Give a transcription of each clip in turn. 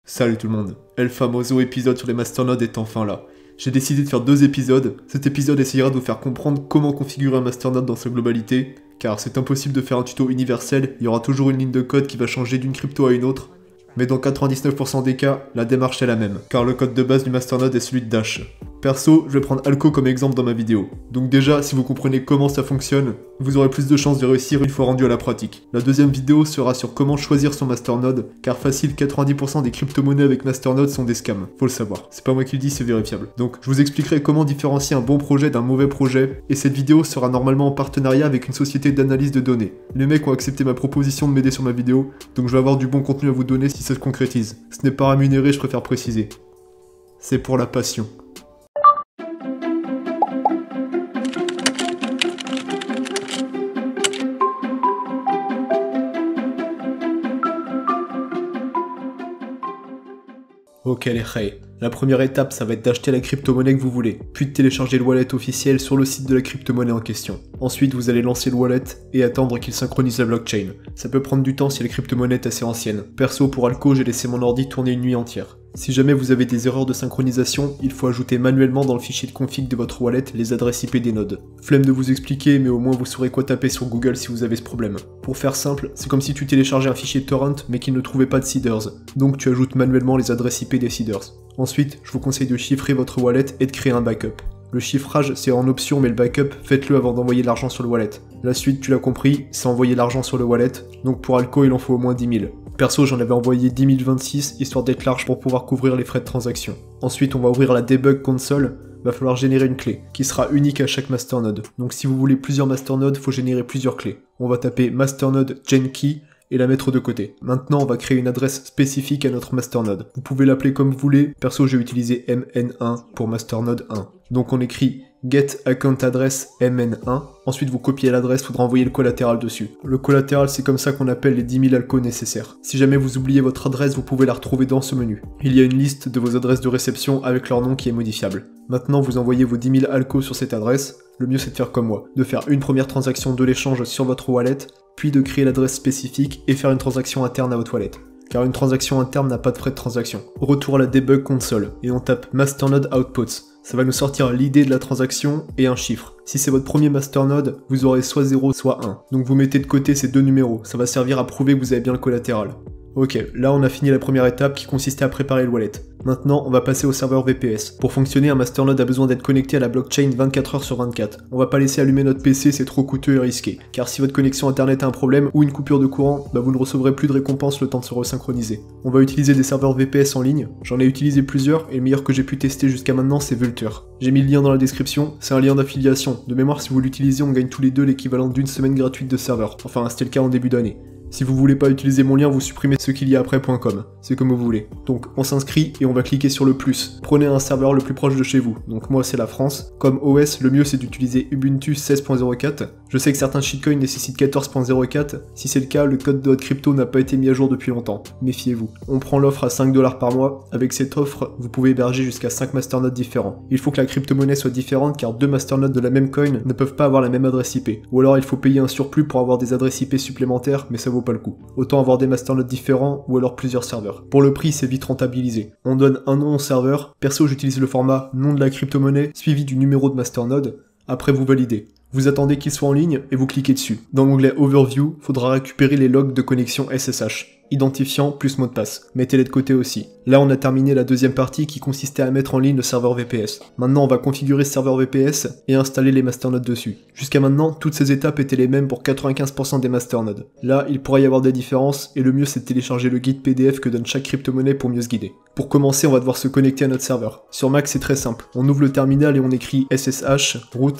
Salut tout le monde, El Famoso épisode sur les masternodes est enfin là. J'ai décidé de faire 2 épisodes. Cet épisode essayera de vous faire comprendre comment configurer un masternode dans sa globalité, car c'est impossible de faire un tuto universel, il y aura toujours une ligne de code qui va changer d'une crypto à une autre. Mais dans 99% des cas, la démarche est la même, car le code de base du masternode est celui de Dash. Perso, je vais prendre Alco comme exemple dans ma vidéo. Donc déjà, si vous comprenez comment ça fonctionne, vous aurez plus de chances de réussir une fois rendu à la pratique. La deuxième vidéo sera sur comment choisir son masternode, car facile 90% des crypto-monnaies avec masternode sont des scams. Faut le savoir. C'est pas moi qui le dis, c'est vérifiable. Donc je vous expliquerai comment différencier un bon projet d'un mauvais projet, et cette vidéo sera normalement en partenariat avec une société d'analyse de données. Les mecs ont accepté ma proposition de m'aider sur ma vidéo, donc je vais avoir du bon contenu à vous donner si ça se concrétise. Ce n'est pas rémunéré, je préfère préciser. C'est pour la passion. Ok les khey, la première étape ça va être d'acheter la crypto-monnaie que vous voulez, puis de télécharger le wallet officiel sur le site de la crypto-monnaie en question. Ensuite vous allez lancer le wallet et attendre qu'il synchronise la blockchain. Ça peut prendre du temps si la crypto-monnaie est assez ancienne. Perso pour Alco j'ai laissé mon ordi tourner une nuit entière. Si jamais vous avez des erreurs de synchronisation, il faut ajouter manuellement dans le fichier de config de votre wallet les adresses IP des nodes. Flemme de vous expliquer, mais au moins vous saurez quoi taper sur Google si vous avez ce problème. Pour faire simple, c'est comme si tu téléchargeais un fichier torrent mais qu'il ne trouvait pas de seeders, donc tu ajoutes manuellement les adresses IP des seeders. Ensuite, je vous conseille de chiffrer votre wallet et de créer un backup. Le chiffrage c'est en option mais le backup, faites-le avant d'envoyer l'argent sur le wallet. La suite, tu l'as compris, c'est envoyer l'argent sur le wallet, donc pour Alco il en faut au moins 10 000. Perso, j'en avais envoyé 10 026 histoire d'être large pour pouvoir couvrir les frais de transaction. Ensuite, on va ouvrir la debug console. Va falloir générer une clé qui sera unique à chaque masternode. Donc si vous voulez plusieurs masternodes, faut générer plusieurs clés. On va taper masternode genkey et la mettre de côté. Maintenant, on va créer une adresse spécifique à notre masternode. Vous pouvez l'appeler comme vous voulez. Perso, j'ai utilisé mn1 pour masternode 1. Donc on écrit get account address mn1. Ensuite, vous copiez l'adresse, faudra envoyer le collatéral dessus. Le collatéral, c'est comme ça qu'on appelle les 10 000 alcos nécessaires. Si jamais vous oubliez votre adresse, vous pouvez la retrouver dans ce menu. Il y a une liste de vos adresses de réception avec leur nom qui est modifiable. Maintenant, vous envoyez vos 10 000 alcos sur cette adresse. Le mieux, c'est de faire comme moi, de faire une première transaction de l'échange sur votre wallet, puis de créer l'adresse spécifique et faire une transaction interne à votre wallet. Car une transaction interne n'a pas de frais de transaction. Retour à la debug console, et on tape masternode outputs. Ça va nous sortir l'idée de la transaction et un chiffre. Si c'est votre premier masternode, vous aurez soit 0 soit 1. Donc vous mettez de côté ces deux numéros, ça va servir à prouver que vous avez bien le collatéral. Ok, là on a fini la première étape qui consistait à préparer le wallet. Maintenant, on va passer au serveur VPS. Pour fonctionner, un masternode a besoin d'être connecté à la blockchain 24 h sur 24. On va pas laisser allumer notre PC, c'est trop coûteux et risqué. Car si votre connexion internet a un problème ou une coupure de courant, vous ne recevrez plus de récompense le temps de se resynchroniser. On va utiliser des serveurs VPS en ligne. J'en ai utilisé plusieurs et le meilleur que j'ai pu tester jusqu'à maintenant c'est Vultr. J'ai mis le lien dans la description, c'est un lien d'affiliation. De mémoire, si vous l'utilisez, on gagne tous les deux l'équivalent d'une semaine gratuite de serveur. Enfin, c'était le cas en début d'année. Si vous voulez pas utiliser mon lien, vous supprimez ce qu'il y a après.com. C'est comme vous voulez. Donc on s'inscrit et on va cliquer sur le plus. Prenez un serveur le plus proche de chez vous. Donc moi c'est la France. Comme OS, le mieux c'est d'utiliser Ubuntu 16.04. Je sais que certains shitcoins nécessitent 14.04. Si c'est le cas, le code de votre crypto n'a pas été mis à jour depuis longtemps. Méfiez-vous. On prend l'offre à 5 $ par mois. Avec cette offre, vous pouvez héberger jusqu'à 5 masternodes différents. Il faut que la crypto-monnaie soit différente car 2 masternodes de la même coin ne peuvent pas avoir la même adresse IP. Ou alors il faut payer un surplus pour avoir des adresses IP supplémentaires, mais ça vaut pas le coup. Autant avoir des masternodes différents ou alors plusieurs serveurs. Pour le prix, c'est vite rentabilisé. On donne un nom au serveur. Perso, j'utilise le format nom de la crypto-monnaie suivi du numéro de masternode. Après, vous validez. Vous attendez qu'il soit en ligne et vous cliquez dessus. Dans l'onglet Overview, faudra récupérer les logs de connexion SSH. Identifiant plus mot de passe. Mettez-les de côté aussi. Là, on a terminé la deuxième partie qui consistait à mettre en ligne le serveur VPS. Maintenant, on va configurer ce serveur VPS et installer les masternodes dessus. Jusqu'à maintenant, toutes ces étapes étaient les mêmes pour 95% des masternodes. Là, il pourrait y avoir des différences et le mieux c'est de télécharger le guide PDF que donne chaque crypto-monnaie pour mieux se guider. Pour commencer, on va devoir se connecter à notre serveur. Sur Mac, c'est très simple. On ouvre le terminal et on écrit SSH root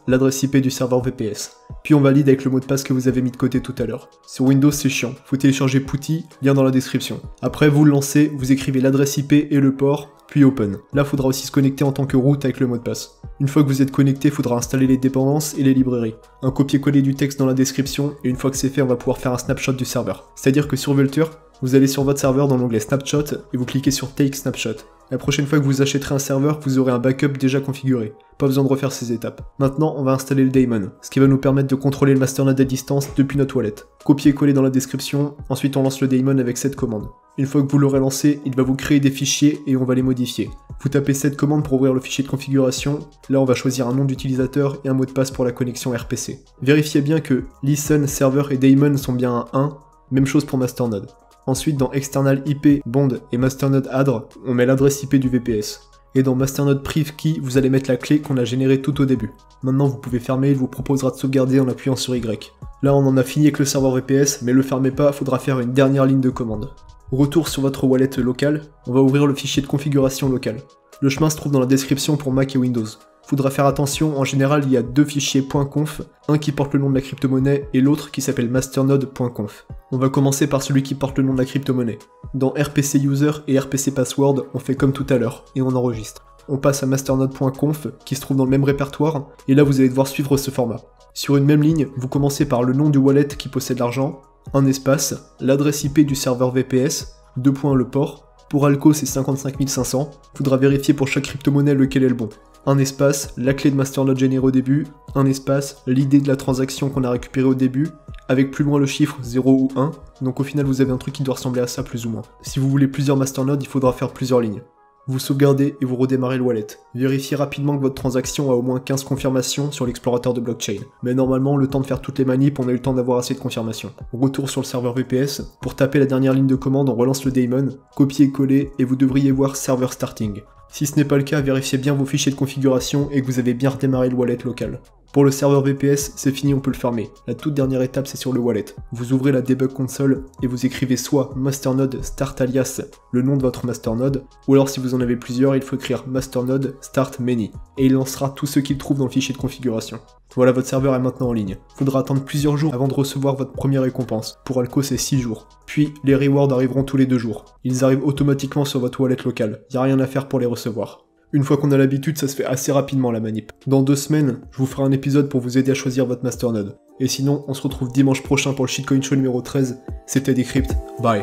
l'adresse IP du serveur VPS. Puis on valide avec le mot de passe que vous avez mis de côté tout à l'heure. Sur Windows, c'est chiant. Faut télécharger Putty, lien dans la description. Après, vous le lancez, vous écrivez l'adresse IP et le port, puis Open. Là, faudra aussi se connecter en tant que root avec le mot de passe. Une fois que vous êtes connecté, faudra installer les dépendances et les librairies. Un copier-coller du texte dans la description, et une fois que c'est fait, on va pouvoir faire un snapshot du serveur. C'est-à-dire que sur Vultr, vous allez sur votre serveur dans l'onglet Snapshot, et vous cliquez sur Take Snapshot. La prochaine fois que vous achèterez un serveur, vous aurez un backup déjà configuré. Pas besoin de refaire ces étapes. Maintenant, on va installer le daemon, ce qui va nous permettre de contrôler le masternode à distance depuis notre wallet. Copier-coller dans la description, ensuite on lance le daemon avec cette commande. Une fois que vous l'aurez lancé, il va vous créer des fichiers et on va les modifier. Vous tapez cette commande pour ouvrir le fichier de configuration. Là, on va choisir un nom d'utilisateur et un mot de passe pour la connexion RPC. Vérifiez bien que listen, server et daemon sont bien à 1. Même chose pour masternode. Ensuite, dans external IP, bond et masternode adr, on met l'adresse IP du VPS. Et dans masternode priv key, vous allez mettre la clé qu'on a générée tout au début. Maintenant, vous pouvez fermer, il vous proposera de sauvegarder en appuyant sur Y. Là, on en a fini avec le serveur VPS, mais le fermez pas, faudra faire une dernière ligne de commande. Retour sur votre wallet local, on va ouvrir le fichier de configuration locale. Le chemin se trouve dans la description pour Mac et Windows. Faudra faire attention, en général il y a deux fichiers .conf, un qui porte le nom de la crypto-monnaie et l'autre qui s'appelle masternode.conf. On va commencer par celui qui porte le nom de la crypto-monnaie. Dans RPC user et RPC password, on fait comme tout à l'heure, et on enregistre. On passe à masternode.conf, qui se trouve dans le même répertoire, et là vous allez devoir suivre ce format. Sur une même ligne, vous commencez par le nom du wallet qui possède l'argent, un espace, l'adresse IP du serveur VPS, 2 points le port, pour Alco c'est 55 500, faudra vérifier pour chaque crypto-monnaie lequel est le bon. Un espace, la clé de masternode générée au début, un espace, l'idée de la transaction qu'on a récupérée au début, avec plus loin le chiffre 0 ou 1, donc au final vous avez un truc qui doit ressembler à ça plus ou moins. Si vous voulez plusieurs masternodes, il faudra faire plusieurs lignes. Vous sauvegardez et vous redémarrez le wallet. Vérifiez rapidement que votre transaction a au moins 15 confirmations sur l'explorateur de blockchain. Mais normalement, le temps de faire toutes les manips, on a eu le temps d'avoir assez de confirmations. Retour sur le serveur VPS. Pour taper la dernière ligne de commande, on relance le daemon, copier-coller et vous devriez voir server starting. Si ce n'est pas le cas, vérifiez bien vos fichiers de configuration et que vous avez bien redémarré le wallet local. Pour le serveur VPS, c'est fini, on peut le fermer. La toute dernière étape, c'est sur le wallet. Vous ouvrez la debug console et vous écrivez soit masternode start alias le nom de votre masternode, ou alors si vous en avez plusieurs, il faut écrire masternode start many, et il lancera tout ce qu'il trouve dans le fichier de configuration. Voilà, votre serveur est maintenant en ligne. Faudra attendre plusieurs jours avant de recevoir votre première récompense. Pour Alco, c'est 6 jours. Puis, les rewards arriveront tous les 2 jours. Ils arrivent automatiquement sur votre wallet local. Y a rien à faire pour les recevoir. Une fois qu'on a l'habitude, ça se fait assez rapidement la manip. Dans 2 semaines, je vous ferai un épisode pour vous aider à choisir votre masternode. Et sinon, on se retrouve dimanche prochain pour le Shitcoin Show numéro 13. C'était Decrypt. Bye.